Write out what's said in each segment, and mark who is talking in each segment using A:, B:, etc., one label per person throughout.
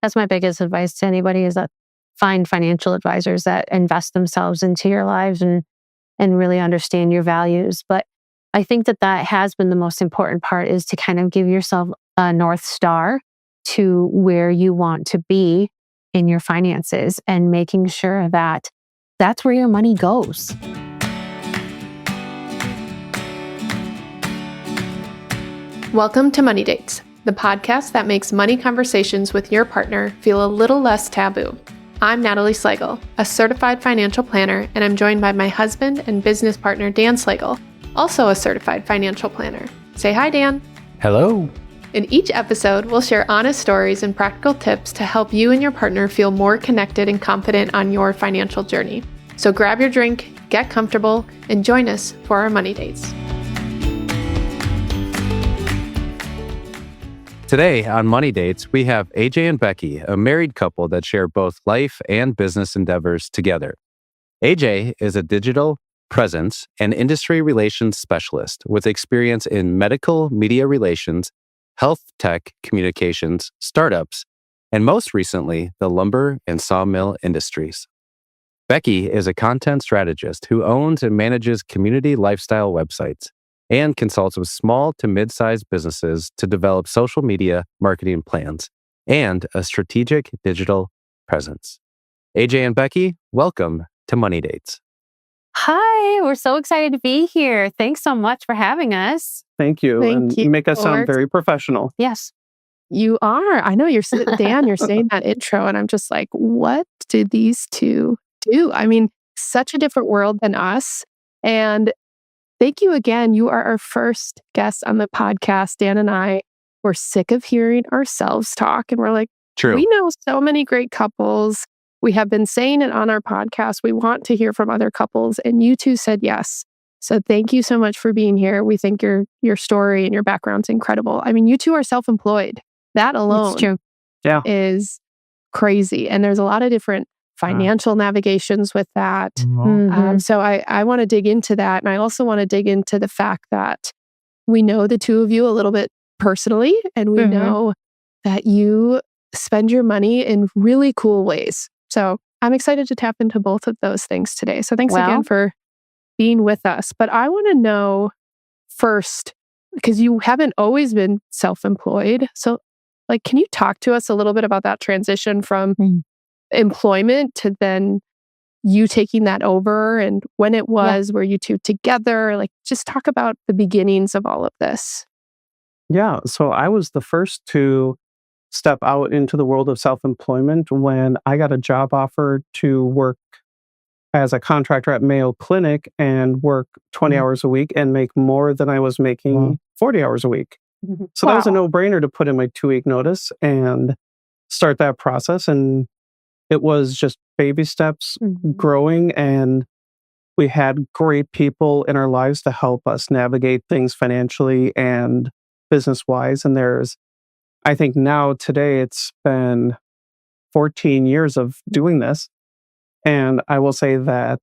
A: That's my biggest advice to anybody is that find financial advisors that invest themselves into your lives and really understand your values. But I think that has been the most important part is to kind of give yourself a North Star to where you want to be in your finances and making sure that that's where your money goes.
B: Welcome to Money Dates, the podcast that makes money conversations with your partner feel a little less taboo. I'm Natalie Slagle, a certified financial planner, and I'm joined by my husband and business partner, Dan Slagle, also a certified financial planner. Say hi, Dan.
C: Hello.
B: In each episode, we'll share honest stories and practical tips to help you and your partner feel more connected and confident on your financial journey. So grab your drink, get comfortable, and join us for our Money Dates.
C: Today on Money Dates, we have AJ and Becky, a married couple that share both life and business endeavors together. AJ is a digital presence and industry relations specialist with experience in medical media relations, health tech communications, startups, and most recently, the lumber and sawmill industries. Becky is a content strategist who owns and manages community lifestyle websites and consults with small to mid-sized businesses to develop social media marketing plans and a strategic digital presence. AJ and Becky, welcome to Money Dates.
A: Hi, we're so excited to be here. Thanks so much for having us.
D: Thank you. You make us sound very professional.
A: Yes.
B: You are. I know you're, Dan, you're saying that intro, and I'm just like, what did these two do? I mean, such a different world than us. And thank you again. You are our first guest on the podcast. Dan and I were sick of hearing ourselves talk, and we're like,
C: True.
B: We know so many great couples. We have been saying it on our podcast. We want to hear from other couples, and you two said yes. So thank you so much for being here. We think your story and your background's incredible. I mean, you two are self-employed. That alone is crazy. And there's a lot of different financial navigations with that. So I want to dig into that. And I also want to dig into the fact that we know the two of you a little bit personally, and we know that you spend your money in really cool ways. So I'm excited to tap into both of those things today. So thanks again for being with us. But I want to know first, because you haven't always been self-employed. So can you talk to us a little bit about that transition from employment to then you taking that over, and when it was, were you two together? Just talk about the beginnings of all of this.
D: Yeah. So I was the first to step out into the world of self-employment when I got a job offer to work as a contractor at Mayo Clinic and work 20 hours a week and make more than I was making 40 hours a week. So that was a no-brainer to put in my 2-week notice and start that process. And it was just baby steps growing, and we had great people in our lives to help us navigate things financially and business-wise. And I think now today it's been 14 years of doing this. And I will say that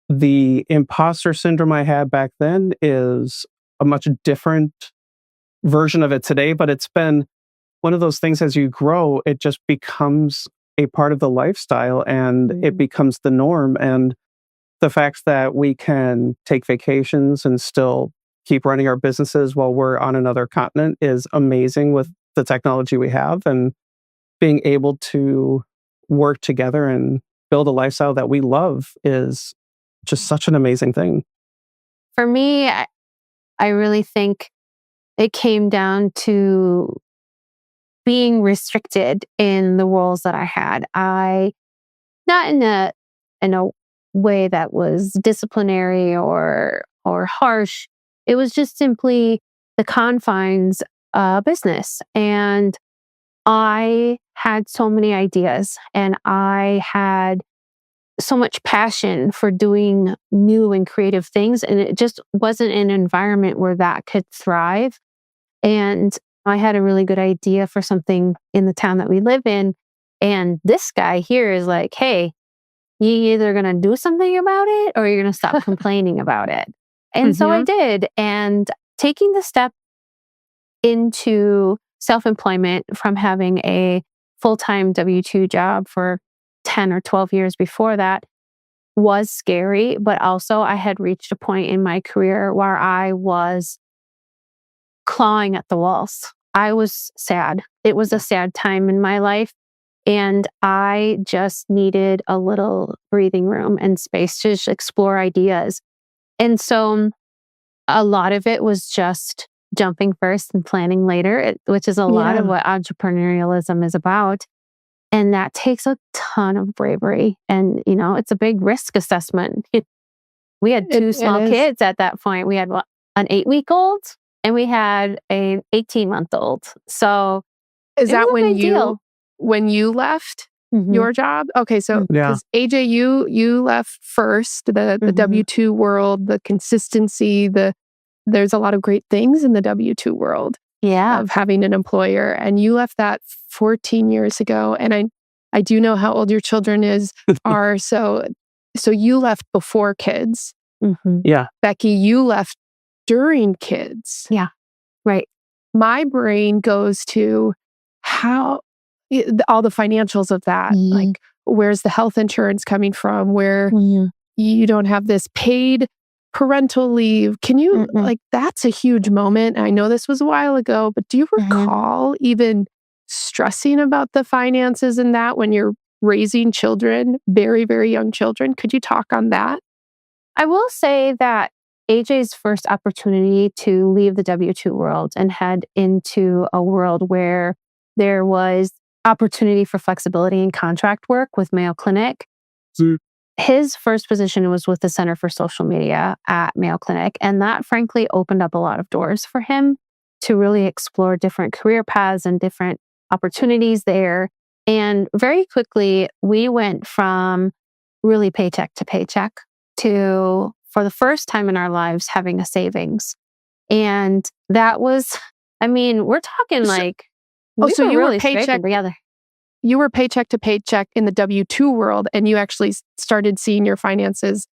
D: the imposter syndrome I had back then is a much different version of it today, but it's been one of those things as you grow, it just becomes a part of the lifestyle and it becomes the norm. And the fact that we can take vacations and still keep running our businesses while we're on another continent is amazing with the technology we have, and being able to work together and build a lifestyle that we love is just such an amazing thing.
A: For me, I really think it came down to being restricted in the roles that I had. Not in a way that was disciplinary or harsh. It was just simply the confines of business. And I had so many ideas, and I had so much passion for doing new and creative things. And it just wasn't an environment where that could thrive. And I had a really good idea for something in the town that we live in. And this guy here is like, hey, you're either going to do something about it or you're going to stop complaining about it. And so I did. And taking the step into self-employment from having a full-time W-2 job for 10 or 12 years before that was scary, but also I had reached a point in my career where I was clawing at the walls. I was sad. It was a sad time in my life. And I just needed a little breathing room and space to just explore ideas. And so a lot of it was just jumping first and planning later, which is a lot of what entrepreneurialism is about. And that takes a ton of bravery. And, it's a big risk assessment. We had two small kids at that point. We had an 8-week-old and we had an 18-month-old. So
B: is that
A: when
B: you left your job? Okay, so because AJ, you left first, the W-2 world, the consistency, there's a lot of great things in the W-2 world of having an employer, and you left that 14 years ago. And I do know how old your children are. So you left before kids.
D: Yeah.
B: Becky, you left during kids.
A: Yeah. Right.
B: My brain goes to how all the financials of that, like where's the health insurance coming from, where you don't have this paid parental leave. Can you, that's a huge moment. I know this was a while ago, but do you recall even stressing about the finances and that when you're raising children, very, very young children? Could you talk on that?
A: I will say that AJ's first opportunity to leave the W-2 world and head into a world where there was opportunity for flexibility in contract work with Mayo Clinic. His first position was with the Center for Social Media at Mayo Clinic. And that frankly opened up a lot of doors for him to really explore different career paths and different opportunities there. And very quickly, we went from really paycheck to paycheck to, for the first time in our lives, having a savings. And that was, we're talking
B: so you
A: really
B: were paycheck
A: together.
B: You were paycheck to paycheck in the W-2 world, and you actually started seeing your finances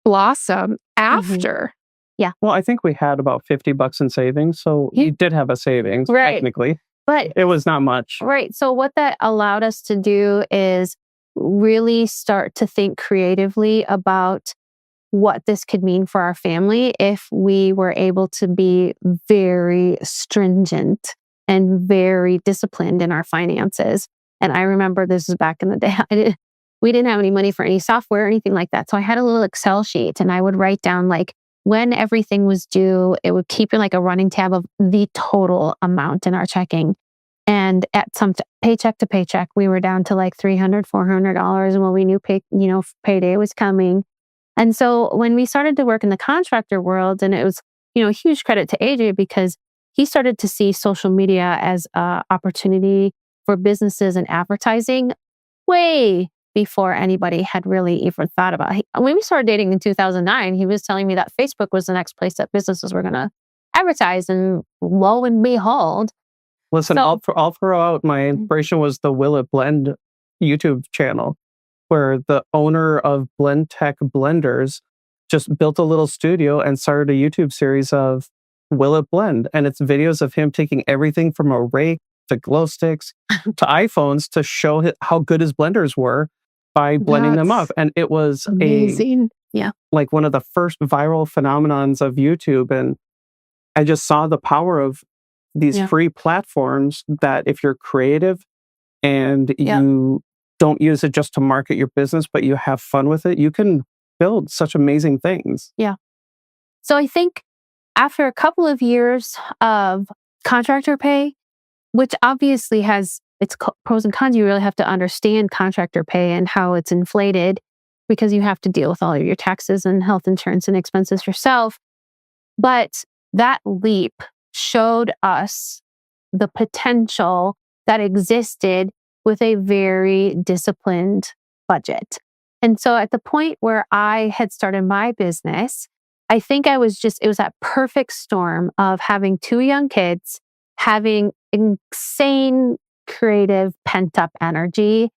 B: blossom after.
A: Yeah.
D: Well, I think we had about $50 in savings. So you did have a savings, technically.
A: But
D: it was not much.
A: Right. So what that allowed us to do is really start to think creatively about what this could mean for our family if we were able to be very stringent and very disciplined in our finances. And I remember this was back in the day. We didn't have any money for any software or anything like that. So I had a little Excel sheet and I would write down when everything was due, it would keep a running tab of the total amount in our checking. And at some paycheck to paycheck, we were down to $300, $400. And when we knew payday was coming. And so when we started to work in the contractor world, and it was, a huge credit to AJ because he started to see social media as an opportunity for businesses and advertising way before anybody had really even thought about it. When we started dating in 2009, he was telling me that Facebook was the next place that businesses were going to advertise. And lo and behold.
D: Listen, I'll throw out my inspiration was the Will It Blend YouTube channel, where the owner of Blend Tech Blenders just built a little studio and started a YouTube series of Will It Blend. And it's videos of him taking everything from a rake to glow sticks to iPhones to show how good his blenders were by blending them up. And it was
B: amazing.
D: One of the first viral phenomenons of YouTube. And I just saw the power of these free platforms that if you're creative and you don't use it just to market your business, but you have fun with it, you can build such amazing things.
A: Yeah. So I think after a couple of years of contractor pay, which obviously has its pros and cons, you really have to understand contractor pay and how it's inflated because you have to deal with all of your taxes and health insurance and expenses yourself. But that leap showed us the potential that existed with a very disciplined budget. And so at the point where I had started my business, I think it was that perfect storm of having 2 young kids, having insane creative pent up energy,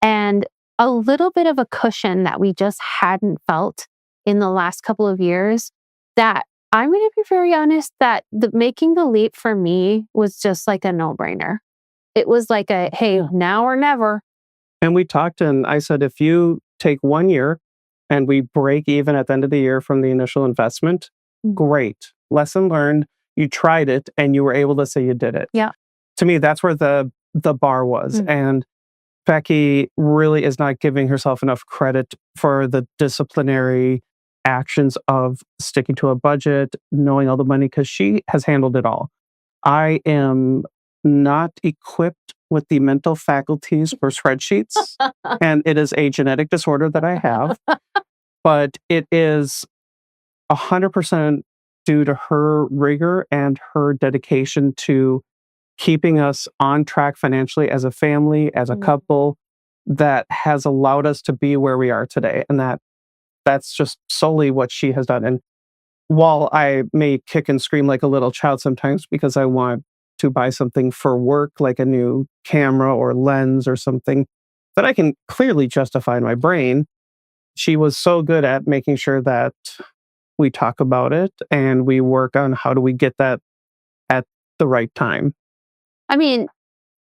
A: and a little bit of a cushion that we just hadn't felt in the last couple of years, that I'm going to be very honest that making the leap for me was just a no-brainer. it was like a, hey, now or never.
D: And we talked, and I said, if you take 1 year and we break even at the end of the year from the initial investment, great. Lesson learned. You tried it and you were able to say you did it.
A: Yeah.
D: To me, that's where the bar was. And Becky really is not giving herself enough credit for the disciplinary actions of sticking to a budget, knowing all the money, because she has handled it all. I am not equipped with the mental faculties for spreadsheets, and it is a genetic disorder that I have, but it is 100% due to her rigor and her dedication to keeping us on track financially as a family, as a couple, that has allowed us to be where we are today. And that's just solely what she has done. And while I may kick and scream like a little child sometimes because I want to buy something for work, like a new camera or lens or something that I can clearly justify in my brain, she was so good at making sure that we talk about it and we work on how do we get that at the right time.
A: I mean,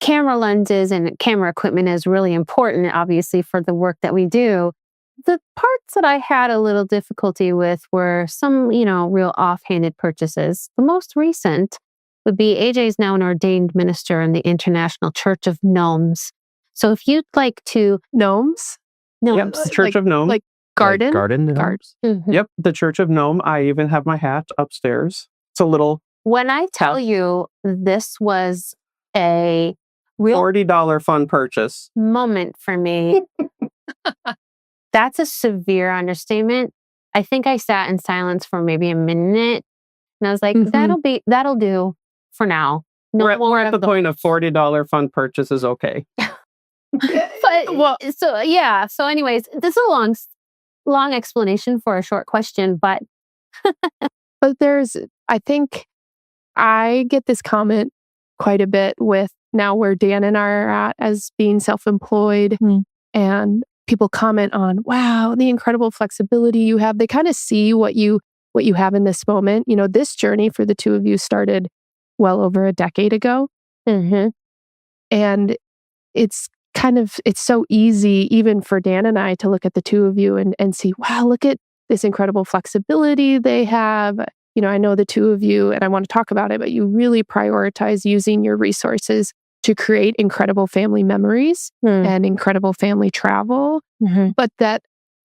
A: camera lenses and camera equipment is really important, obviously, for the work that we do. The parts that I had a little difficulty with were some, real offhanded purchases. The most recent would be AJ is now an ordained minister in the International Church of Gnomes. So if you'd like to...
B: Gnomes?
D: Yep, the Church of Gnome.
B: Like garden?
C: Like garden gnomes?
D: Yep, the Church of Gnome. I even have my hat upstairs. It's a little...
A: When I tell you this was a real
D: $40 fun purchase
A: moment for me, that's a severe understatement. I think I sat in silence for maybe a minute and I was like, that'll do for now. No
D: we're at the point of $40 fun purchase is okay.
A: So anyways, this is a long explanation for a short question, but
B: I think I get this comment quite a bit with now where Dan and I are at as being self-employed, and people comment on, wow, the incredible flexibility you have. They kind of see what you have in this moment. This journey for the two of you started well over a decade ago. And it's so easy even for Dan and I to look at the two of you and see, wow, look at this incredible flexibility they have. I know the two of you, and I want to talk about it, but you really prioritize using your resources to create incredible family memories and incredible family travel. But that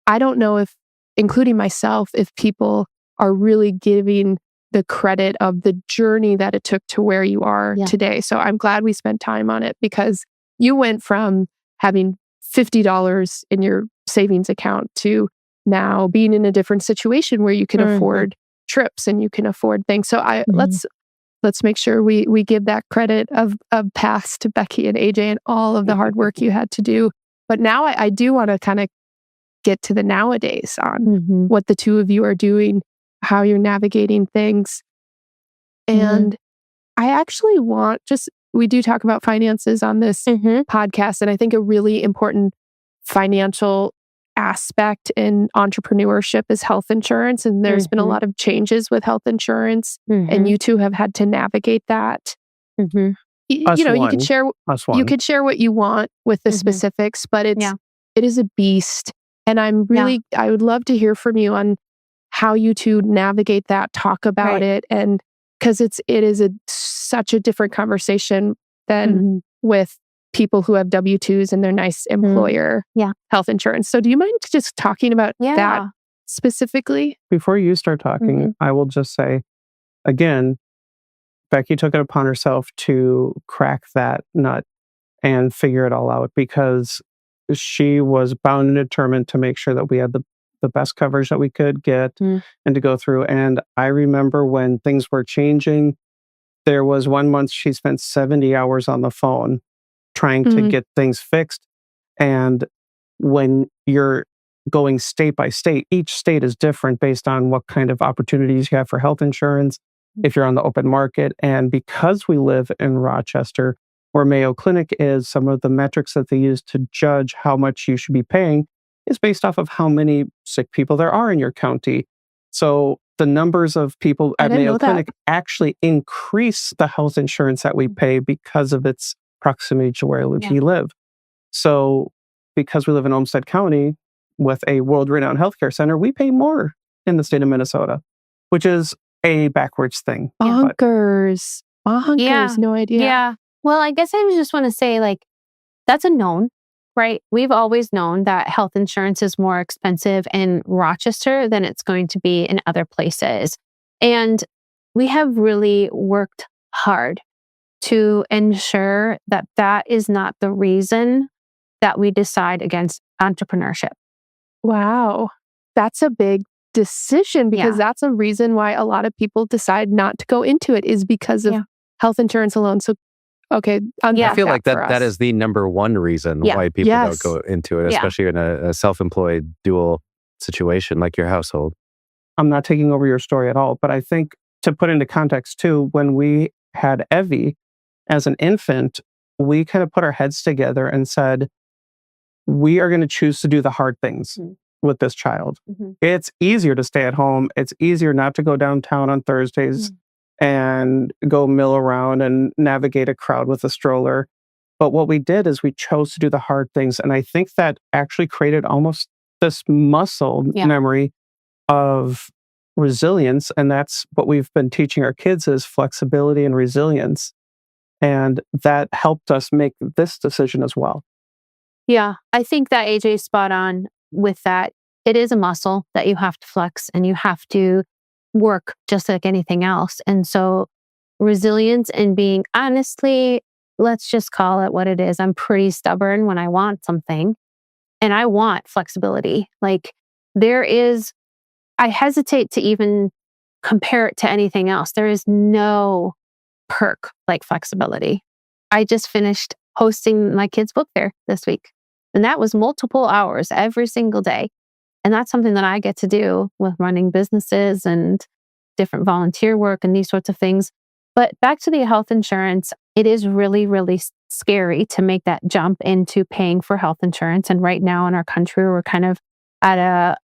B: I don't know if, including myself, if people are really giving the credit of the journey that it took to where you are today. So I'm glad we spent time on it, because you went from having $50 in your savings account to now being in a different situation where you can afford trips and you can afford things. So let's make sure we give that credit of past to Becky and AJ and all of the hard work you had to do. But now I do want to kind of get to the nowadays on what the two of you are doing, how you're navigating things. And I actually we do talk about finances on this podcast, and I think a really important financial aspect in entrepreneurship is health insurance. And there's been a lot of changes with health insurance, and you two have had to navigate that. You can share what you want with the specifics, but it is a beast. And I would love to hear from you on how you two navigate that, talk about it, and because it is such a different conversation than with people who have W-2s and their nice employer health insurance. So do you mind just talking about that specifically?
D: Before you start talking, I will just say, again, Becky took it upon herself to crack that nut and figure it all out, because she was bound and determined to make sure that we had the best coverage that we could get and to go through. And I remember when things were changing, there was 1 month she spent 70 hours on the phone trying to get things fixed. And when you're going state by state, each state is different based on what kind of opportunities you have for health insurance, if you're on the open market. And because we live in Rochester, where Mayo Clinic is, some of the metrics that they use to judge how much you should be paying is based off of how many sick people there are in your county. So the numbers of people at Mayo Clinic actually increase the health insurance that we pay because of its proximity to where he lived. So because we live in Olmsted County with a world-renowned healthcare center, we pay more in the state of Minnesota, which is a backwards thing.
B: Bonkers. Bonkers. No idea.
A: Yeah. Well, I guess I just want to say, like, that's a known, right? We've always known that health insurance is more expensive in Rochester than it's going to be in other places. And we have really worked hard to ensure that that is not the reason that we decide against entrepreneurship.
B: Wow. That's a big decision, because that's a reason why a lot of people decide not to go into it, is because of health insurance alone. So, okay.
C: I feel like that is the number one reason why people don't go into it, especially in a self-employed dual situation like your household.
D: I'm not taking over your story at all, but I think to put into context too, when we had Evie as an infant, we kind of put our heads together and said, we are going to choose to do the hard things with this child. It's easier to stay at home. It's easier not to go downtown on Thursdays and go mill around and navigate a crowd with a stroller. But what we did is we chose to do the hard things. And I think that actually created almost this muscle memory of resilience. And that's what we've been teaching our kids, is flexibility and resilience. And that helped us make this decision as well.
A: Yeah, I think that AJ's spot on with that. It is a muscle that you have to flex, and you have to work just like anything else. And so resilience and being, honestly, let's just call it what it is. I'm pretty stubborn when I want something, and I want flexibility. Like, I hesitate to even compare it to anything else. There is no perk like flexibility. I just finished hosting my kids' book fair this week, and that was multiple hours every single day. And that's something that I get to do with running businesses and different volunteer work and these sorts of things. But back to the health insurance, it is really, really scary to make that jump into paying for health insurance. And right now in our country, we're kind of at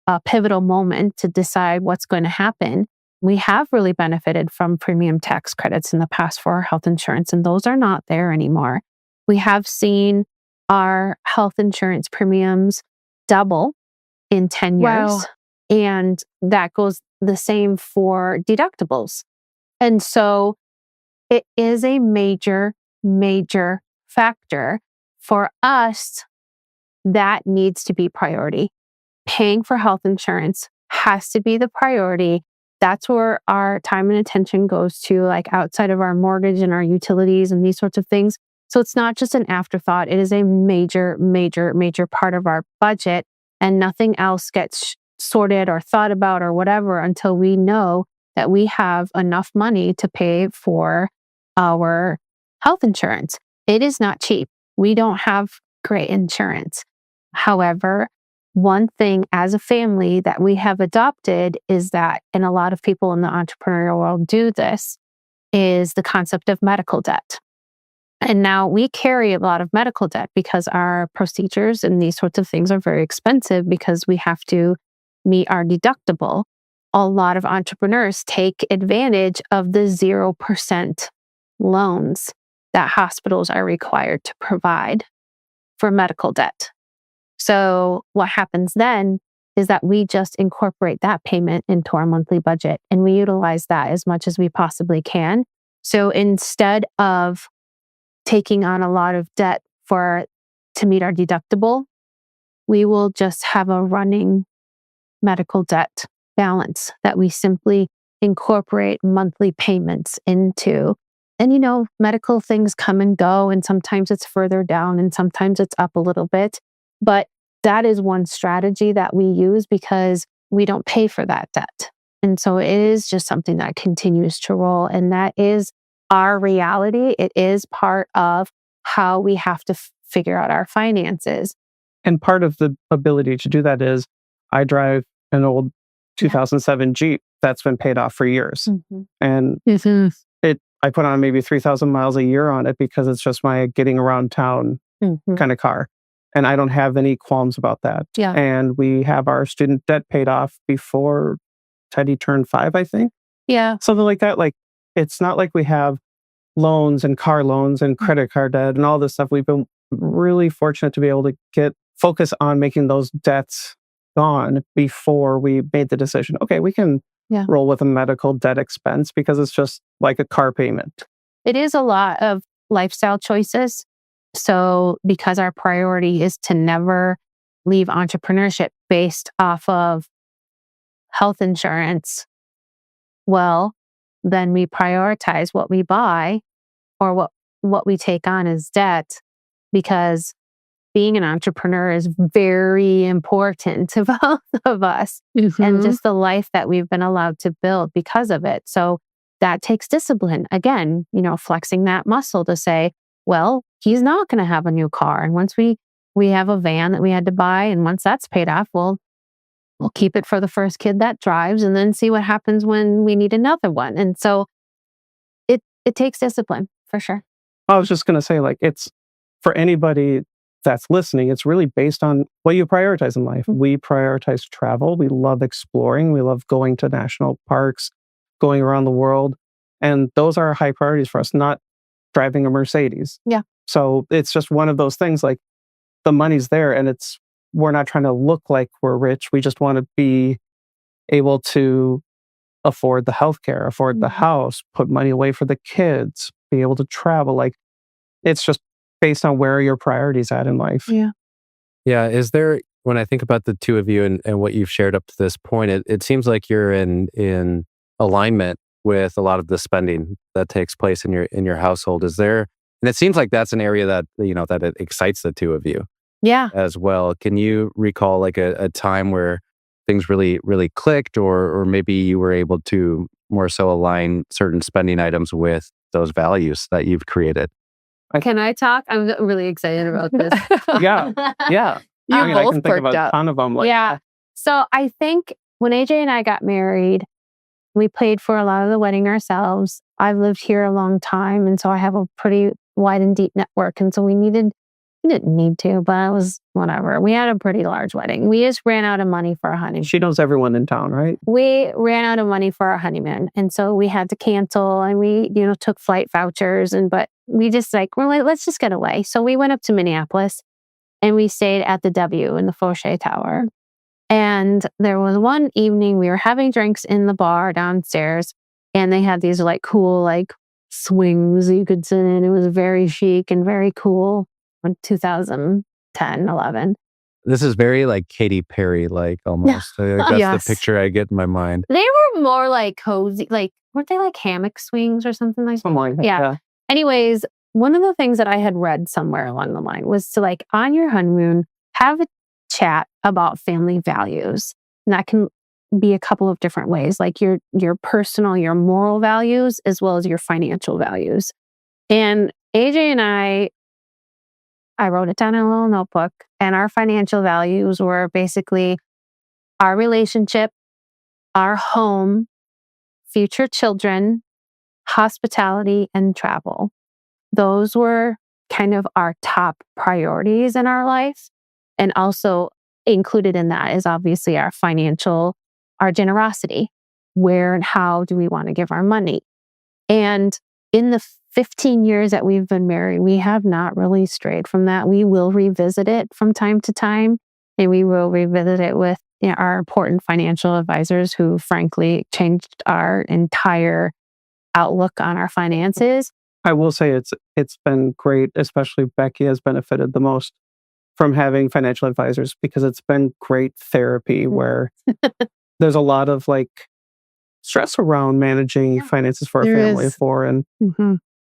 A: a pivotal moment to decide what's going to happen. We have really benefited from premium tax credits in the past for our health insurance, and those are not there anymore. We have seen our health insurance premiums double in 10 years.
B: Wow.
A: And that goes the same for deductibles. And so it is a major, major factor for us that needs to be priority. Paying for health insurance has to be the priority. That's where our time and attention goes to, like outside of our mortgage and our utilities and these sorts of things. So it's not just an afterthought. It is a major, major, major part of our budget, and nothing else gets sorted or thought about or whatever until we know that we have enough money to pay for our health insurance. It is not cheap. We don't have great insurance. However, one thing as a family that we have adopted is that, and a lot of people in the entrepreneurial world do this, is the concept of medical debt. And now we carry a lot of medical debt because our procedures and these sorts of things are very expensive because we have to meet our deductible. A lot of entrepreneurs take advantage of the 0% loans that hospitals are required to provide for medical debt. So what happens then is that we just incorporate that payment into our monthly budget, and we utilize that as much as we possibly can. So instead of taking on a lot of debt to meet our deductible, we will just have a running medical debt balance that we simply incorporate monthly payments into. And medical things come and go, and sometimes it's further down and sometimes it's up a little bit. But that is one strategy that we use because we don't pay for that debt. And so it is just something that continues to roll. And that is our reality. It is part of how we have to figure out our finances.
D: And part of the ability to do that is I drive an old 2007 Jeep that's been paid off for years. And I put on maybe 3,000 miles a year on it because it's just my getting around town kind of car. And I don't have any qualms about that.
A: Yeah.
D: And we have our student debt paid off before Teddy turned 5, I think.
A: Yeah.
D: Something like that. Like, it's not like we have loans and car loans and credit card debt and all this stuff. We've been really fortunate to be able to focus on making those debts gone before we made the decision. Okay, we can roll with a medical debt expense because it's just like a car payment.
A: It is a lot of lifestyle choices. So because our priority is to never leave entrepreneurship based off of health insurance, well, then we prioritize what we buy or what we take on as debt, because being an entrepreneur is very important to both of us and just the life that we've been allowed to build because of it. So that takes discipline. Again, flexing that muscle to say, well, he's not going to have a new car. And once we have a van that we had to buy, and once that's paid off, we'll keep it for the first kid that drives and then see what happens when we need another one. And so it takes discipline for sure.
D: I was just going to say, it's for anybody that's listening, it's really based on what you prioritize in life. We prioritize travel. We love exploring. We love going to national parks, going around the world. And those are high priorities for us, not driving a Mercedes.
A: Yeah.
D: So it's just one of those things, like the money's there and we're not trying to look like we're rich. We just want to be able to afford the healthcare, afford the house, put money away for the kids, be able to travel. It's just based on where your priorities at in life.
A: Yeah.
C: Yeah. Is there, when I think about the two of you and what you've shared up to this point, it seems like you're in alignment with a lot of the spending that takes place in your household. Is there, and it seems like that's an area that, that it excites the two of you.
A: Yeah.
C: As well. Can you recall a time where things really, really clicked, or maybe you were able to more so align certain spending items with those values that you've created?
A: Can I talk? I'm really excited about this.
D: Yeah.
B: You both
D: I can think
B: perked
D: of a
B: up.
D: ton of them.
A: So I think when AJ and I got married, we paid for a lot of the wedding ourselves. I've lived here a long time, and so I have a pretty wide and deep network. And so we didn't need to, but it was whatever. We had a pretty large wedding. We just ran out of money for our honeymoon.
D: She knows everyone in town, right?
A: We ran out of money for our honeymoon. And so we had to cancel, and we, took flight vouchers, but we just we're like, let's just get away. So we went up to Minneapolis and we stayed at the W in the Foray Tower. And there was one evening we were having drinks in the bar downstairs, and they had these cool swings you could sit in. It was very chic and very cool. 2010, 11.
C: This is very Katy Perry, almost. That's
A: Yes.
C: the picture I get in my mind.
A: They were more cozy, weren't they hammock swings or something like that?
D: Something like that.
A: Yeah. Anyways, one of the things that I had read somewhere along the line was to on your honeymoon, have a chat about family values. And that can be a couple of different ways, your personal, your moral values, as well as your financial values. And AJ and I wrote it down in a little notebook, and our financial values were basically our relationship, our home, future children, hospitality, and travel. Those were kind of our top priorities in our life. And also included in that is obviously our generosity. Where and how do we want to give our money? And in the 15 years that we've been married, we have not really strayed from that. We will revisit it from time to time, and we will revisit it with our important financial advisors who frankly changed our entire outlook on our finances.
D: I will say it's been great, especially Becky has benefited the most from having financial advisors, because it's been great therapy where there's a lot of stress around managing finances for a family of four. And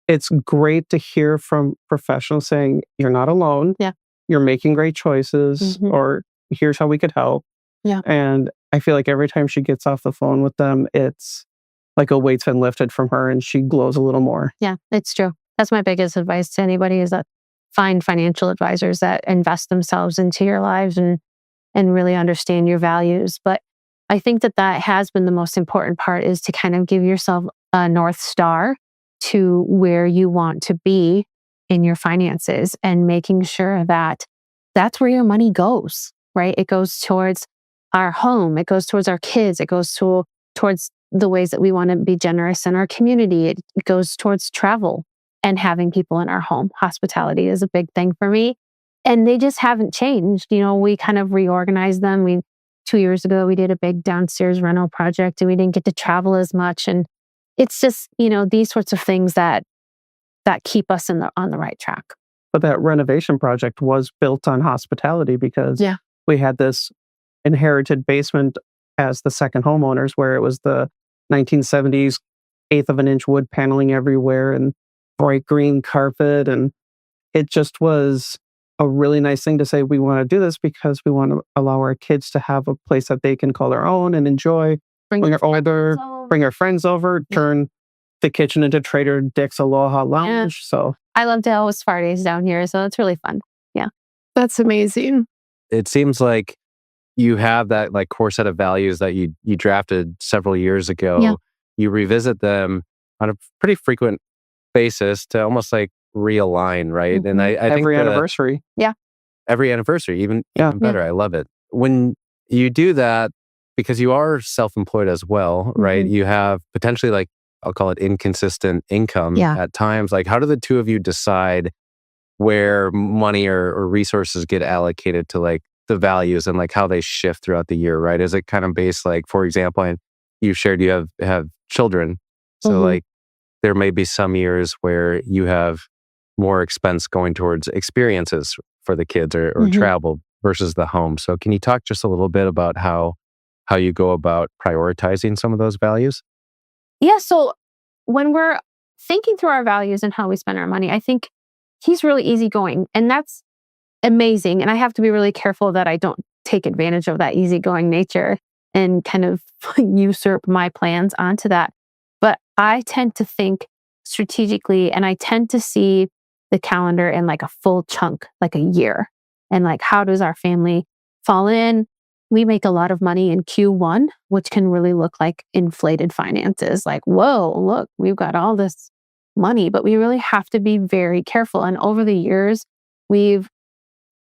D: it's great to hear from professionals saying, you're not alone.
A: Yeah.
D: You're making great choices, or here's how we could help.
A: Yeah.
D: And I feel like every time she gets off the phone with them, it's like a weight's been lifted from her and she glows a little more.
A: Yeah, it's true. That's my biggest advice to anybody, is that find financial advisors that invest themselves into your lives and really understand your values. But I think that has been the most important part, is to kind of give yourself a North Star to where you want to be in your finances, and making sure that that's where your money goes, right? It goes towards our home. It goes towards our kids. It goes towards the ways that we want to be generous in our community. It goes towards travel. and having people in our home. Hospitality is a big thing for me. And they just haven't changed. We kind of reorganized them. 2 years ago, we did a big downstairs rental project and we didn't get to travel as much. And it's just, these sorts of things that keep us on the right track.
D: But that renovation project was built on hospitality because we had this inherited basement as the second homeowners where it was the 1970s, eighth of an inch wood paneling everywhere and bright green carpet. And it just was a really nice thing to say, we want to do this because we want to allow our kids to have a place that they can call their own and enjoy. Bring our friends over, turn the kitchen into Trader Dick's Aloha Lounge. So
A: I love to host parties down here, so it's really fun. Yeah.
B: That's amazing.
C: It seems like you have that like core set of values that you drafted several years ago.
A: Yeah.
C: You revisit them on a pretty frequent basis to almost like realign, right?
A: Mm-hmm.
C: And I think
D: every anniversary.
C: Every anniversary, even better. I love it. When you do that, because you are self-employed as well, right? You have potentially like, I'll call it inconsistent income at times. Like, how do the two of you decide where money or resources get allocated to like the values and like how they shift throughout the year, right? Is it kind of based like, for example, you shared you have children. So like there may be some years where you have more expense going towards experiences for the kids or travel versus the home. So can you talk just a little bit about how you go about prioritizing some of those values?
A: Yeah. So when we're thinking through our values and how we spend our money, I think he's really easygoing, and that's amazing. And I have to be really careful that I don't take advantage of that easygoing nature and kind of usurp my plans onto that. But I tend to think strategically, and I tend to see the calendar in like a full chunk, like a year. And like, how does our family fall in? We make a lot of money in Q1, which can really look like inflated finances. Like, whoa, look, we've got all this money, but we really have to be very careful. And over the years, we've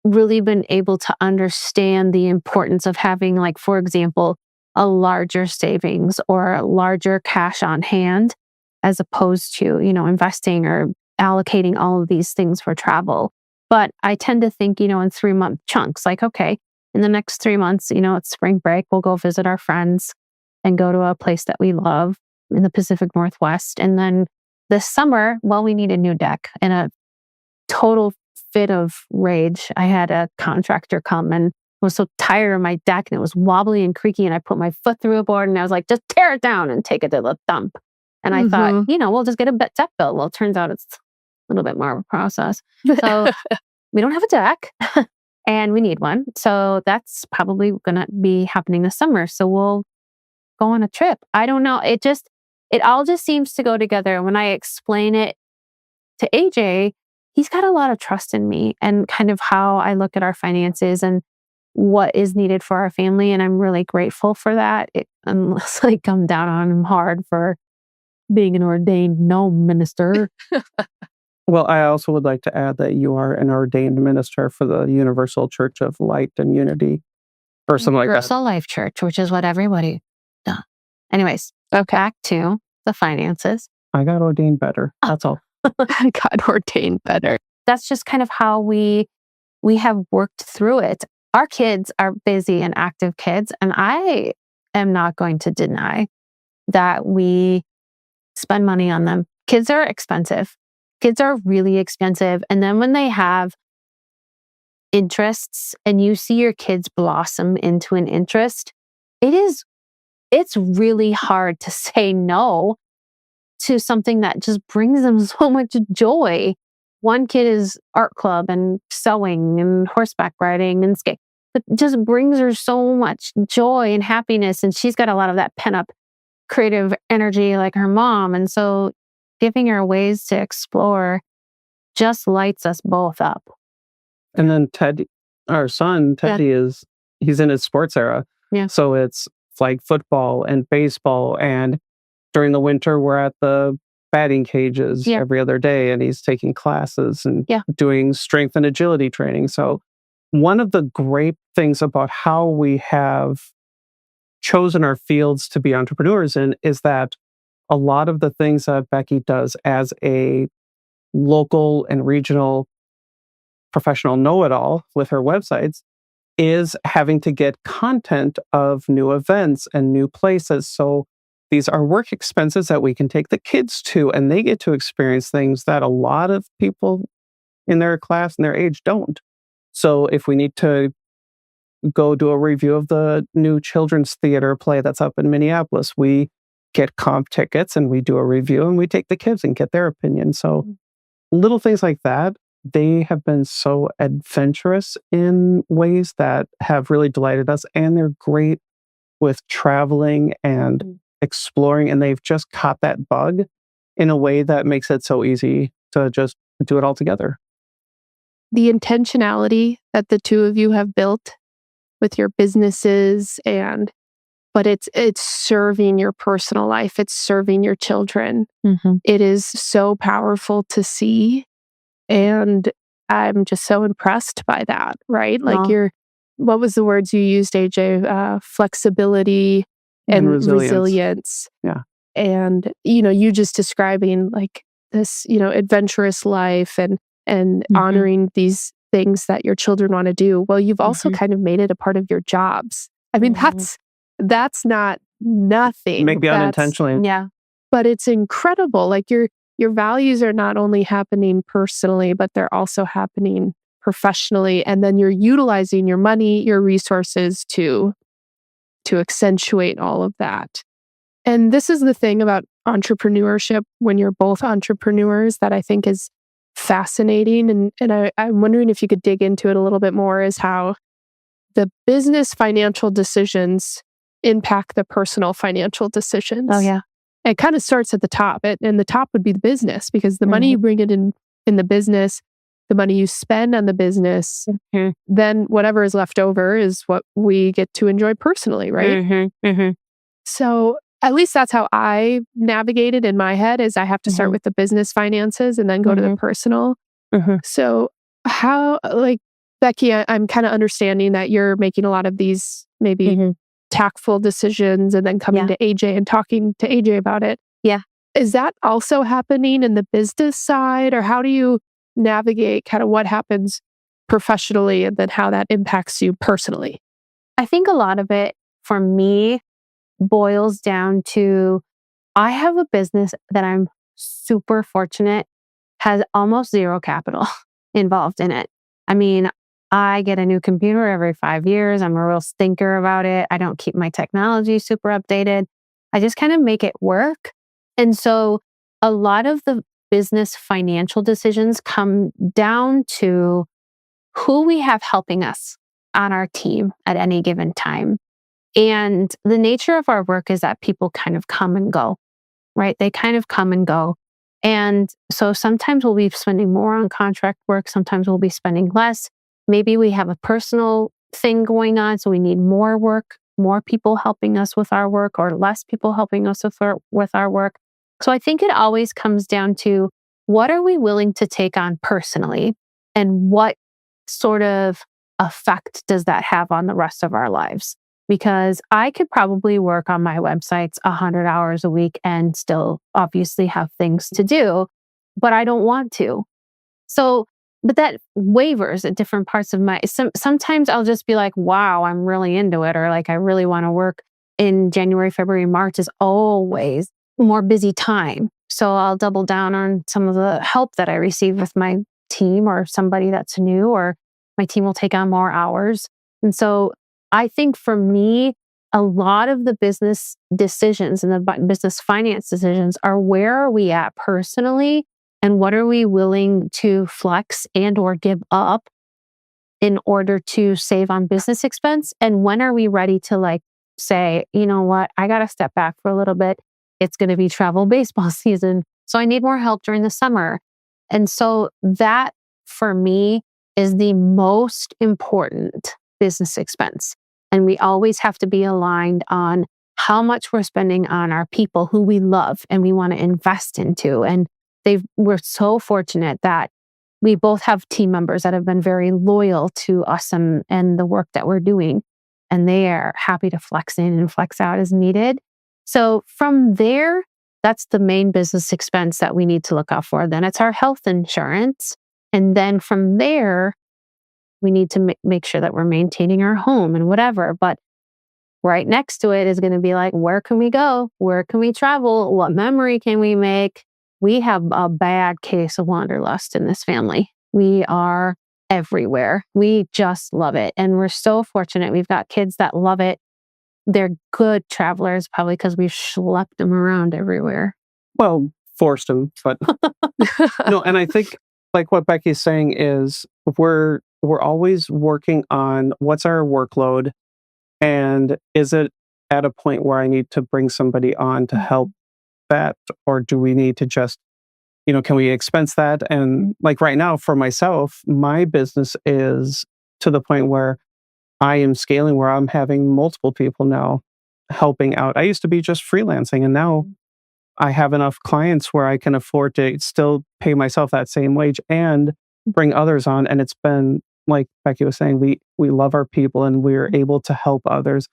A: really been able to understand the importance of having, like, for example, a larger savings or a larger cash on hand, as opposed to, investing or allocating all of these things for travel. But I tend to think, in 3-month chunks, like, okay, in the next 3 months, it's spring break, we'll go visit our friends and go to a place that we love in the Pacific Northwest. And then this summer, we need a new deck. In a total fit of rage, I had a contractor come and I was so tired of my deck and it was wobbly and creaky, and I put my foot through a board and I was like, just tear it down and take it to the dump. And I thought, we'll just get a deck built. Well, it turns out it's a little bit more of a process. So we don't have a deck and we need one. So that's probably going to be happening this summer. So we'll go on a trip. I don't know. It all just seems to go together. When I explain it to AJ, he's got a lot of trust in me and kind of how I look at our finances and what is needed for our family. And I'm really grateful for that. Unless I come down on him hard for being an ordained minister.
D: Well, I also would like to add that you are an ordained minister for the Universal Church of Light and Unity or something like that.
A: Universal Life Church, which is what everybody does. Anyways, back to the finances.
D: I got ordained better. That's all.
B: I got ordained better.
A: That's just kind of how we have worked through it. Our kids are busy and active kids, and I am not going to deny that we spend money on them. Kids are expensive. Kids are really expensive. And then when they have interests and you see your kids blossom into an interest, it's really hard to say no to something that just brings them so much joy. One kid is art club and sewing and horseback riding and skate. It just brings her so much joy and happiness. And she's got a lot of that pent up creative energy like her mom. And so giving her ways to explore just lights us both up.
D: And then Ted, our son, Teddy, he's in his sports era.
A: Yeah.
D: So it's flag football and baseball. And during the winter, we're at the batting cages every other day. And he's taking classes and doing strength and agility training. So one of the great things about how we have chosen our fields to be entrepreneurs in is that a lot of the things that Becky does as a local and regional professional know-it-all with her websites, is having to get content of new events and new places. So these are work expenses that we can take the kids to, and they get to experience things that a lot of people in their class and their age don't. So if we need to go do a review of the new children's theater play that's up in Minneapolis, we get comp tickets and we do a review and we take the kids and get their opinion. So little things like that, they have been so adventurous in ways that have really delighted us, and they're great with traveling and exploring, and they've just caught that bug in a way that makes it so easy to just do it all together.
B: The intentionality that the two of you have built with your businesses, but it's serving your personal life, it's serving your children. It is so powerful to see, and I'm just so impressed by that, right? Like what was the words you used, AJ? Flexibility and resilience.
D: Yeah.
B: And, you just describing like this, adventurous life and honoring these things that your children want to do. Well, you've also kind of made it a part of your jobs. I mean, that's not nothing.
D: Maybe unintentionally.
A: Yeah.
B: But it's incredible. Like your values are not only happening personally, but they're also happening professionally. And then you're utilizing your money, your resources to accentuate all of that. And this is the thing about entrepreneurship when you're both entrepreneurs that I think is fascinating. And I'm wondering if you could dig into it a little bit more, is how the business financial decisions impact the personal financial decisions.
A: Oh, yeah.
B: It kind of starts at the top. And the top would be the business, because the money you bring in the business, the money you spend on the business, then whatever is left over is what we get to enjoy personally, right? So at least that's how I navigated in my head, is I have to start with the business finances and then go to the personal. So how, like, Becky, I'm kind of understanding that you're making a lot of these maybe tactful decisions and then coming to AJ and talking to AJ about it.
A: Yeah.
B: Is that also happening in the business side, or how do you navigate kind of what happens professionally and then how that impacts you personally?
A: I think a lot of it for me boils down to, I have a business that I'm super fortunate has almost zero capital involved in it. I mean, I get a new computer every 5 years. I'm a real stinker about it. I don't keep my technology super updated. I just kind of make it work. And so a lot of the business financial decisions come down to who we have helping us on our team at any given time. And the nature of our work is that people kind of come and go, right? They kind of come and go. And so sometimes we'll be spending more on contract work. Sometimes we'll be spending less. Maybe we have a personal thing going on, so we need more work, more people helping us with our work, or less people helping us with our work. So I think it always comes down to, what are we willing to take on personally, and what sort of effect does that have on the rest of our lives? Because I could probably work on my websites 100 hours a week and still obviously have things to do, but I don't want to. So, but that wavers at different parts of my, sometimes I'll just be like, wow, I'm really into it. Or like, I really want to work in January, February, March is always more busy time. So I'll double down on some of the help that I receive with my team, or somebody that's new, or my team will take on more hours. And so I think for me, a lot of the business decisions and the business finance decisions are, where are we at personally, and what are we willing to flex and or give up in order to save on business expense? And when are we ready to like say, you know what, I got to step back for a little bit. It's going to be travel baseball season, so I need more help during the summer. And so that for me is the most important business expense. And we always have to be aligned on how much we're spending on our people who we love and we want to invest into. And we're so fortunate that we both have team members that have been very loyal to us and the work that we're doing. And they are happy to flex in and flex out as needed. So from there, That's the main business expense that we need to look out for. Then it's our health insurance. And then from there, we need to make sure that we're maintaining our home and whatever. But right next to it is going to be like, where can we go? Where can we travel? What memory can we make? We have a bad case of wanderlust in this family. We are everywhere. We just love it. And we're so fortunate. We've got kids that love it. They're good travelers, probably because we've schlepped them around everywhere.
D: Well, forced them, but no. And I think like what Becky's saying is we're always working on what's our workload, and is it at a point where I need to bring somebody on to help that, or do we need to just, can we expense that? And like right now for myself, my business is to the point where I am scaling, where I'm having multiple people now helping out. I used to be just freelancing, and now I have enough clients where I can afford to still pay myself that same wage and bring others on. And it's been, like Becky was saying, we love our people and we're able to help others.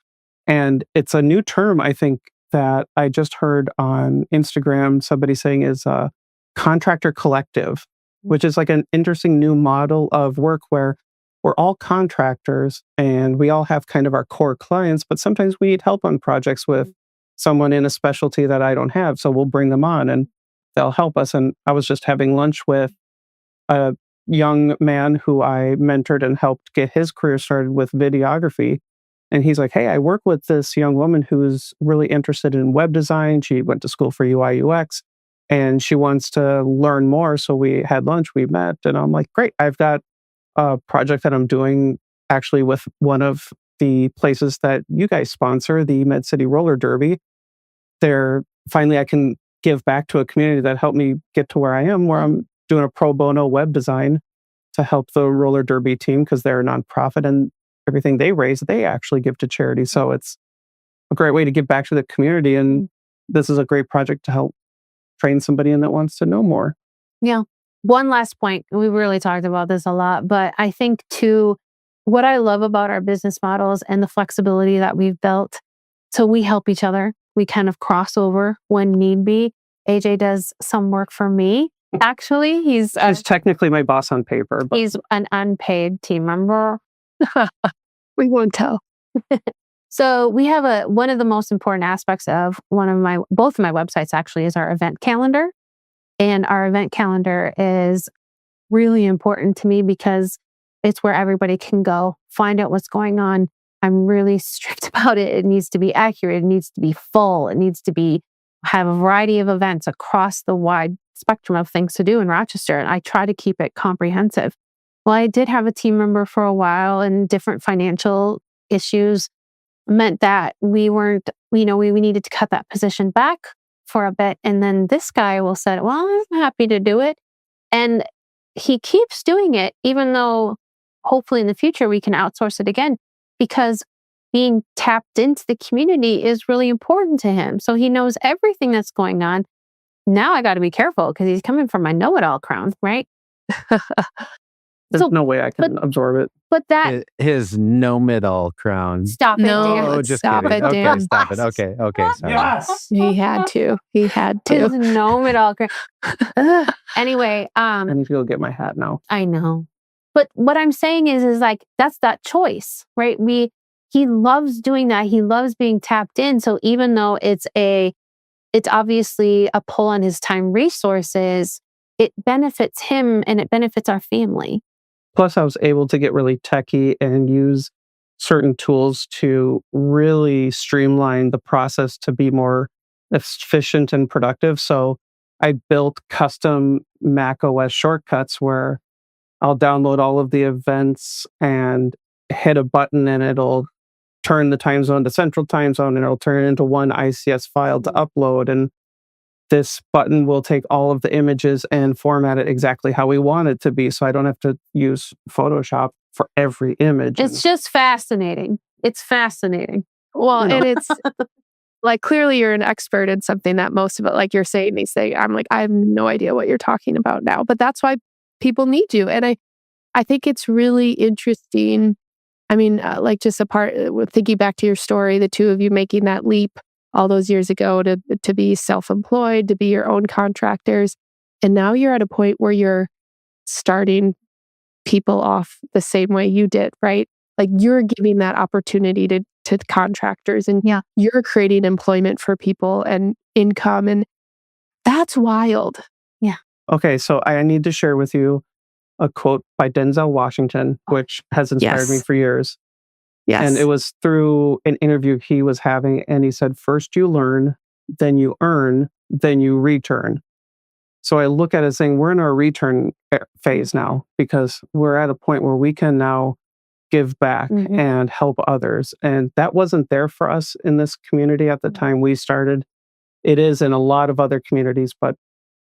D: And it's a new term, I think, that I just heard on Instagram, somebody saying is a contractor collective, which is like an interesting new model of work where we're all contractors and we all have kind of our core clients, but sometimes we need help on projects with someone in a specialty that I don't have. So we'll bring them on and they'll help us. And I was just having lunch with a young man who I mentored and helped get his career started with videography. And he's like, hey, I work with this young woman who's really interested in web design. She went to school for UI UX and she wants to learn more. So we had lunch, we met, and I'm like, great, I've got a project that I'm doing actually with one of the places that you guys sponsor, the Med City Roller Derby. Finally, I can give back to a community that helped me get to where I am, where I'm doing a pro bono web design to help the roller derby team because they're a nonprofit, and everything they raise, they actually give to charity. So it's a great way to give back to the community. And this is a great project to help train somebody in that wants to know more.
A: Yeah. One last point. We really talked about this a lot, but I think too, what I love about our business models and the flexibility that we've built, so we help each other. We kind of cross over when need be. AJ does some work for me. Actually, he's
D: technically my boss on paper, but
A: he's an unpaid team member.
B: We won't tell.
A: So we have one of the most important aspects of both of my websites actually is our event calendar. And our event calendar is really important to me because it's where everybody can go find out what's going on. I'm really strict about it. It needs to be accurate. It needs to be full. It needs to have a variety of events across the wide spectrum of things to do in Rochester. And I try to keep it comprehensive. Well, I did have a team member for a while, and different financial issues meant that we weren't, we needed to cut that position back for a bit. And then this guy said, well, I'm happy to do it. And he keeps doing it, even though hopefully in the future we can outsource it again, because being tapped into the community is really important to him. So he knows everything that's going on. Now I got to be careful because he's coming from my know-it-all crown, right?
D: There's no way I can absorb it.
A: But that
C: his know-it-all crown.
A: Stop it,
B: No,
A: Dan.
C: Oh, just
B: stop
C: kidding.
B: it,
C: Okay,
B: Dan.
C: stop it. Okay, sorry.
D: Yes.
B: He had to.
A: His know-it-all crown. Anyway,
D: I need to go get my hat now.
A: I know. But what I'm saying is like, that's that choice, right? He loves doing that. He loves being tapped in. So even though it's obviously a pull on his time resources, it benefits him and it benefits our family.
D: Plus, I was able to get really techie and use certain tools to really streamline the process to be more efficient and productive. So I built custom Mac OS shortcuts where I'll download all of the events and hit a button and it'll turn the time zone to Central Time Zone, and it'll turn it into one ICS file to upload. And this button will take all of the images and format it exactly how we want it to be. So I don't have to use Photoshop for every image.
A: It's just fascinating. It's fascinating.
B: Well, and it's like, clearly you're an expert in something that most of it, like you're saying these things, I'm like, I have no idea what you're talking about now, but that's why people need you. And I think it's really interesting. I mean, like just thinking back to your story, the two of you making that leap all those years ago to be self-employed, to be your own contractors. And now you're at a point where you're starting people off the same way you did, right? Like you're giving that opportunity to contractors, and you're creating employment for people and income. And that's wild.
A: Yeah.
D: Okay, so I need to share with you a quote by Denzel Washington, which has inspired me for years.
B: Yes.
D: And it was through an interview he was having, and he said, first you learn, then you earn, then you return. So I look at it saying we're in our return phase now, because we're at a point where we can now give back and help others. And that wasn't there for us in this community at the time we started. It is in a lot of other communities, but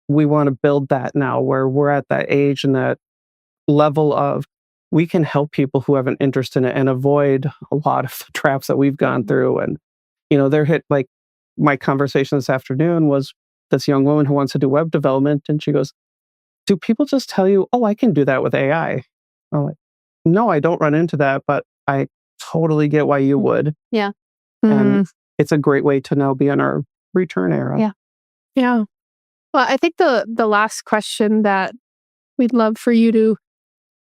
D: we want to build that now where we're at that age and that level of we can help people who have an interest in it and avoid a lot of the traps that we've gone through. And, they're hit, like my conversation this afternoon was this young woman who wants to do web development. And she goes, do people just tell you, oh, I can do that with AI? I'm like, no, I don't run into that, but I totally get why you would.
A: Yeah.
D: And it's a great way to now be in our return era.
A: Yeah.
B: Yeah. Well, I think the last question that we'd love for you to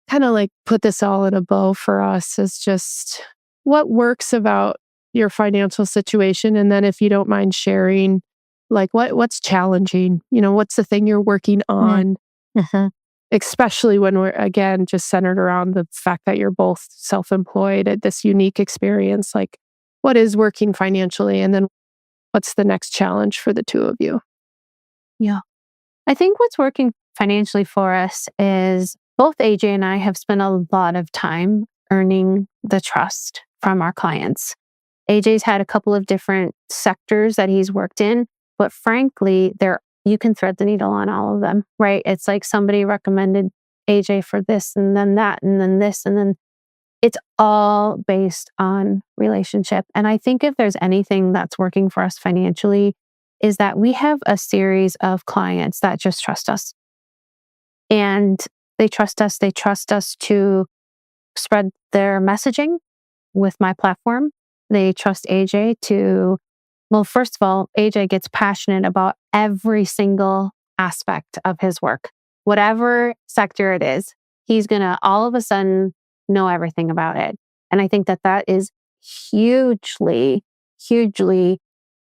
B: kind of like put this all in a bow for us is just what works about your financial situation. And then if you don't mind sharing, like what's challenging, what's the thing you're working on, especially when we're, again, just centered around the fact that you're both self-employed at this unique experience. Like what is working financially? And then what's the next challenge for the two of you?
A: Yeah. I think what's working financially for us is both AJ and I have spent a lot of time earning the trust from our clients. AJ's had a couple of different sectors that he's worked in, but frankly, you can thread the needle on all of them, right? It's like somebody recommended AJ for this and then that and then this, and then it's all based on relationship. And I think if there's anything that's working for us financially is that we have a series of clients that just trust us. And they trust us to spread their messaging with my platform. They trust AJ well, first of all, AJ gets passionate about every single aspect of his work. Whatever sector it is, he's going to all of a sudden know everything about it. And I think that is hugely, hugely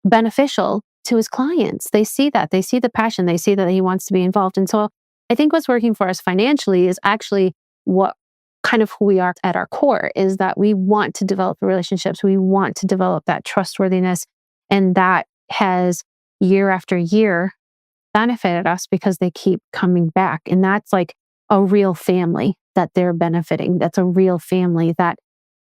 A: beneficial to his clients. They see that. They see the passion. They see that he wants to be involved. And so I think what's working for us financially is actually what kind of who we are at our core is that we want to develop relationships. We want to develop that trustworthiness. And that has year after year benefited us because they keep coming back. And that's like a real family that they're benefiting. That's a real family that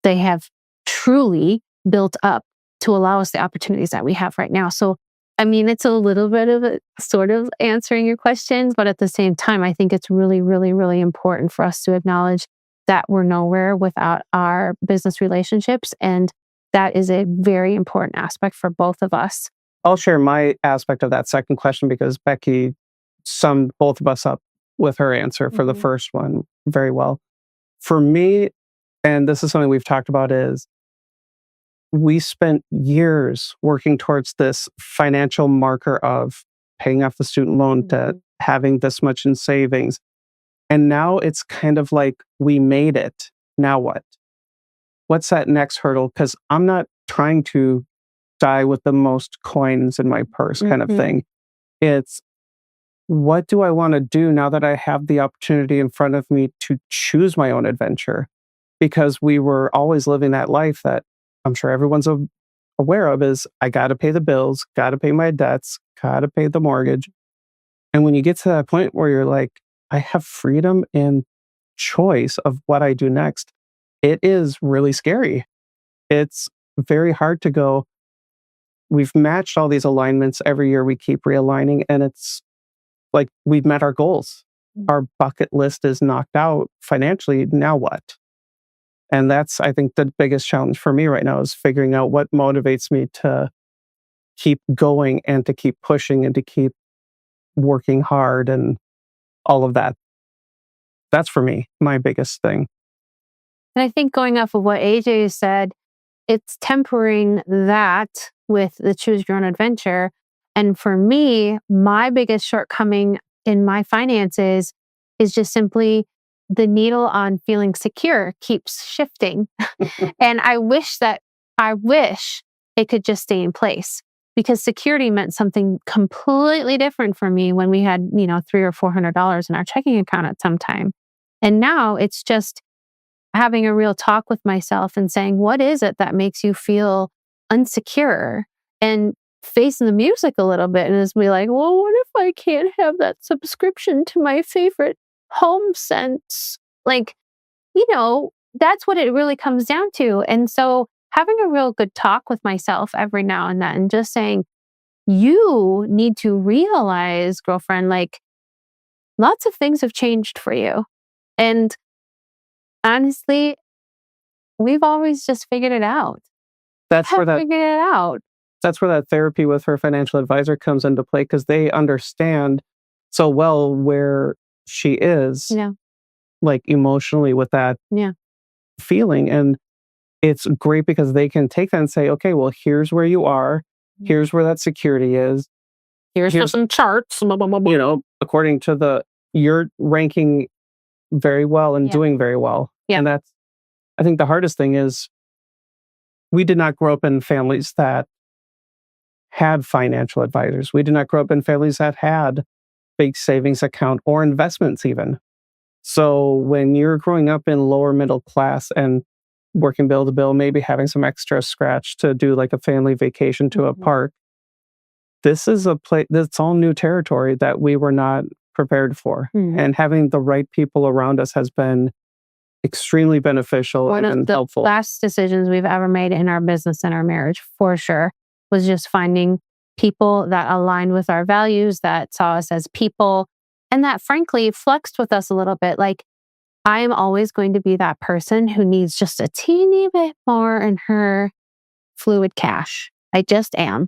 A: they have truly built up to allow us the opportunities that we have right now. So, I mean, it's a little bit of a sort of answering your questions, but at the same time, I think it's really, really, really important for us to acknowledge that we're nowhere without our business relationships. And that is a very important aspect for both of us.
D: I'll share my aspect of that second question because Becky summed both of us up with her answer for the first one very well. For me, and this is something we've talked about, is we spent years working towards this financial marker of paying off the student loan debt, having this much in savings. And now it's kind of like we made it. Now what? What's that next hurdle? Because I'm not trying to die with the most coins in my purse kind of thing. It's what do I want to do now that I have the opportunity in front of me to choose my own adventure? Because we were always living that life that I'm sure everyone's aware of is I got to pay the bills, got to pay my debts, got to pay the mortgage. And when you get to that point where you're like, I have freedom and choice of what I do next, it is really scary. It's very hard to go, we've matched all these alignments. Every year we keep realigning and it's like we've met our goals. Our bucket list is knocked out financially. Now what? And that's, I think, the biggest challenge for me right now is figuring out what motivates me to keep going and to keep pushing and to keep working hard and all of that. That's for me, my biggest thing.
A: And I think going off of what AJ said, it's tempering that with the choose your own adventure. And for me, my biggest shortcoming in my finances is just simply the needle on feeling secure keeps shifting. And I wish it could just stay in place, because security meant something completely different for me when we had, $300 or $400 in our checking account at some time. And now it's just having a real talk with myself and saying, what is it that makes you feel unsecure? And facing the music a little bit and just be like, well, what if I can't have that subscription to my favorite home sense? That's what it really comes down to. And so having a real good talk with myself every now and then, and just saying, you need to realize, girlfriend, lots of things have changed for you. And honestly, we've always just figured it out.
D: That's where
A: figured it out.
D: That's where that therapy with her financial advisor comes into play, because they understand so well where she is, emotionally with that feeling. And it's great because they can take that and say, okay, well, here's where you are. Here's where that security is.
A: Here's some charts.
D: According to you're ranking very well and doing very well.
A: Yeah.
D: And I think the hardest thing is we did not grow up in families that had financial advisors. We did not grow up in families that had big savings account or investments even. So when you're growing up in lower middle class and working bill to bill, maybe having some extra scratch to do like a family vacation to a park, this is a place that's all new territory that we were not prepared for. And having the right people around us has been extremely beneficial and helpful.
A: One of the last decisions we've ever made in our business and our marriage, for sure, was just finding people that aligned with our values, that saw us as people, and that frankly flexed with us a little bit. I am always going to be that person who needs just a teeny bit more in her fluid cash. I just am.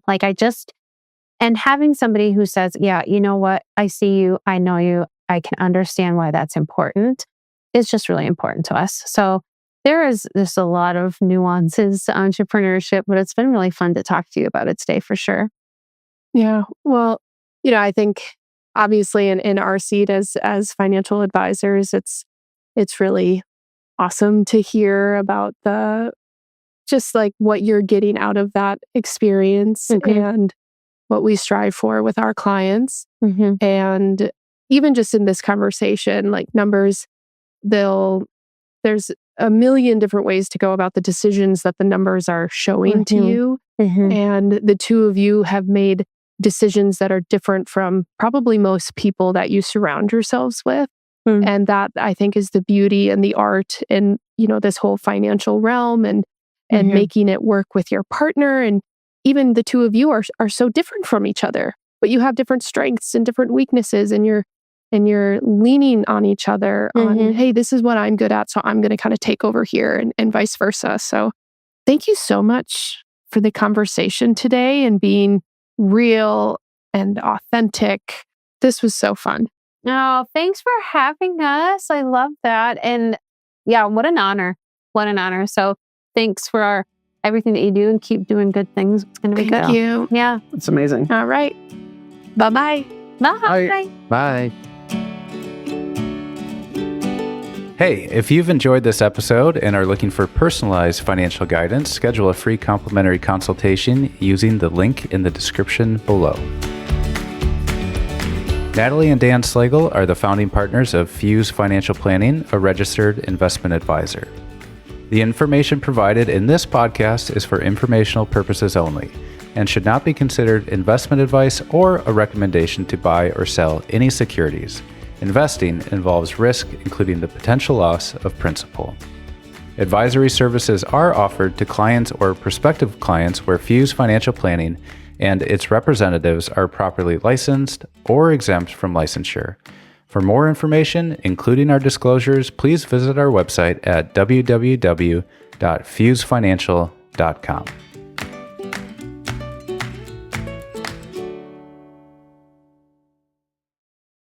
A: And having somebody who says, yeah, you know what? I see you. I know you. I can understand why that's important. It's just really important to us. So there is just a lot of nuances to entrepreneurship, but it's been really fun to talk to you about it today for sure.
B: Yeah. Well, I think obviously in our seat as financial advisors, it's really awesome to hear about what you're getting out of that experience and what we strive for with our clients. And even just in this conversation, numbers, there's a million different ways to go about the decisions that the numbers are showing to you. And the two of you have made decisions that are different from probably most people that you surround yourselves with. And that, I think, is the beauty and the art in, this whole financial realm and making it work with your partner. And even the two of you are so different from each other, but you have different strengths and different weaknesses, and you're leaning on each other on, hey, this is what I'm good at, so I'm going to kind of take over here, and vice versa. So thank you so much for the conversation today and being real and authentic. This was so fun.
A: Oh, thanks for having us. I love that. And yeah, what an honor. What an honor. So thanks for everything that you do, and keep doing good things. It's going to be good.
B: Thank you.
A: Yeah.
D: It's amazing.
B: All right. Bye-bye.
A: Bye.
C: Bye. Hey, if you've enjoyed this episode and are looking for personalized financial guidance, schedule a free complimentary consultation using the link in the description below. Natalie and Dan Slagle are the founding partners of Fuse Financial Planning, a registered investment advisor. The information provided in this podcast is for informational purposes only and should not be considered investment advice or a recommendation to buy or sell any securities. Investing involves risk, including the potential loss of principal. Advisory services are offered to clients or prospective clients where Fuse Financial Planning and its representatives are properly licensed or exempt from licensure. For more information, including our disclosures, please visit our website at www.fusefinancial.com.